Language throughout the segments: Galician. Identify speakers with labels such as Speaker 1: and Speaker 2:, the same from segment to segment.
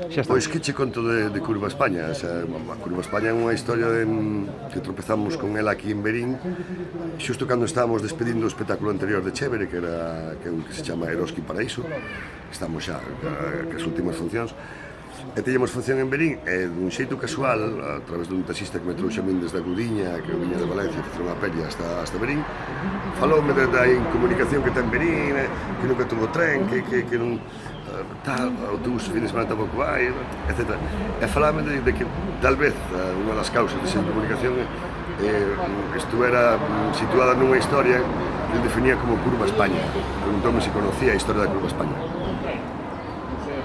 Speaker 1: Xa está.
Speaker 2: Pois que che conto de Curva España? O sea, a Curva España é unha historia que tropezamos con ela aquí en Verín xusto cando estábamos despedindo o espectáculo anterior de Chévere, que é un que se chama Eroski Paraíso. Estamos xa as últimas funcións e teñemos función en Verín e dun xeito casual, a través dun taxista que me trouxe a min desde a Gudiña, que eu viña de Valencia, facer unha peli hasta Verín, faloume da incomunicación que ten Verín, que nunca tuvo tren, que non tal, autobús, fin de semana tampouco vai, etc. E falame de que tal vez unha das causas desa incomunicación estuvera situada nunha historia que ele definía como Curva España. Preguntoume se conocía a historia da Curva España.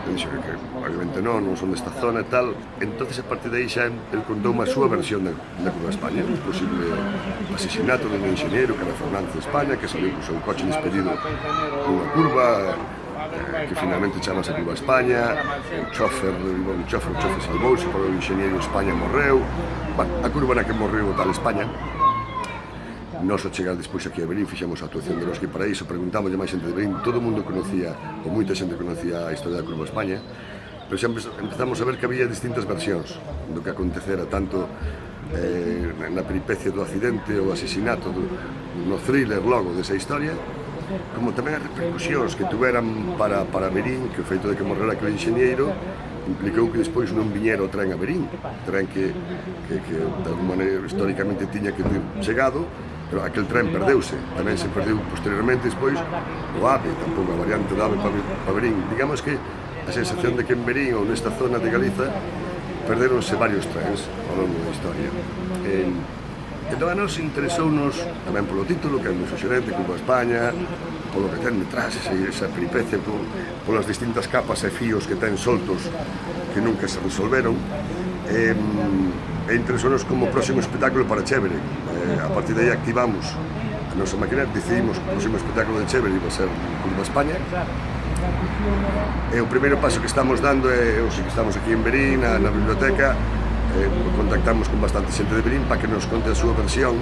Speaker 2: Eu dixo que obviamente non son desta zona e tal. Entonces a partir de aí xa ele contoume a súa versión da Curva España, un posible asesinato dun enxeñeiro que era Fernández de España, que saliu co seu coche despedido nunha curva, que finalmente chamase Curva España, o chofer salvouse, pero o enxeñeiro España morreu. A curva na que morreu o tal España. Nos ao chegar despois aquí a Verín fixemos a actuación de Eroski Paraíso, preguntámoslle máis xente de Verín, todo o mundo conocía, ou moita xente conocía a historia da Curva España, pero xa empezamos a ver que había distintas versións do que acontecera, tanto na peripecia do accidente ou asesinato no thriller logo desa historia, como tamén as repercusións que tuveran para Verín, que o feito de que morrera aquele enxeñeiro implicou que despois non viñera o tren a Verín, tren que de alguma maneira históricamente tiña que ter chegado, pero aquel tren perdeuse, tamén se perdeu posteriormente despois o AVE, tampouco a variante do AVE para Verín. Digamos que a sensación de que en Verín ou nesta zona de Galiza perderonse varios trens ao longo da historia. Entón a nos interesounos tamén polo título, que é moi suxerente, Curva España, polo que ten detrás, esa peripecia, polas distintas capas e fíos que ten soltos que nunca se resolveron. E interesounos como próximo espectáculo para Chévere. A partir de aí activamos a nosa máquina, decidimos que o próximo espectáculo de Chévere iba a ser Curva España. E o primeiro paso que estamos dando é, que estamos aquí en Verín, na biblioteca, contactamos con bastante xente de Verín para que nos conte a súa versión